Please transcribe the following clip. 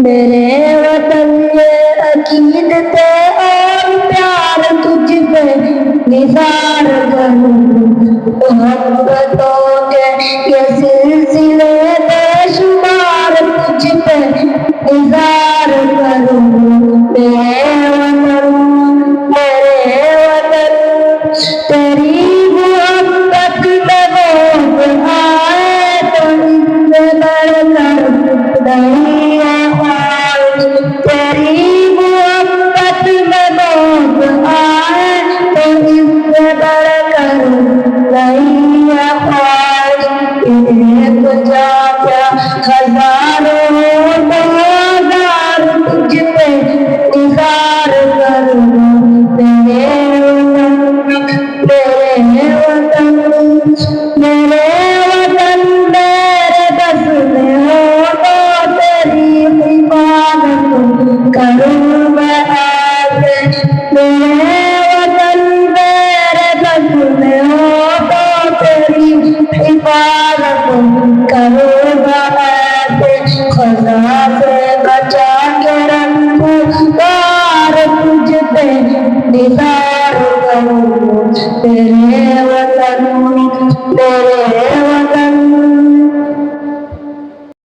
میرے وطن یہ عقیدت اور پیار تجھ پہ نثار کروں، محبتوں کے یہ سلسلے بے شمار تجھ پہ نثار کروں۔ میرے وطن تیری محبت میں بہت آئے تو اس سے بڑھ کر نہیں ہے خواہش، تیری محبت میں بہت آئے تو اس سے بڑھ کر نہیں ہے خواہش۔ ایک جا کیا ہزاروں ہزار تجھ پہ نثار کروں۔ میرے وطن میرے بس میں ہو تو تیری حفاظت کروں میں ایسے۔ میرے وطن میرے بس میں ہو تو تیری حفاظت کروں میں ایسے۔ خدا سے بچا کے رکھوں کار تجھ پہ نثار کروں۔ میرے وطن میرے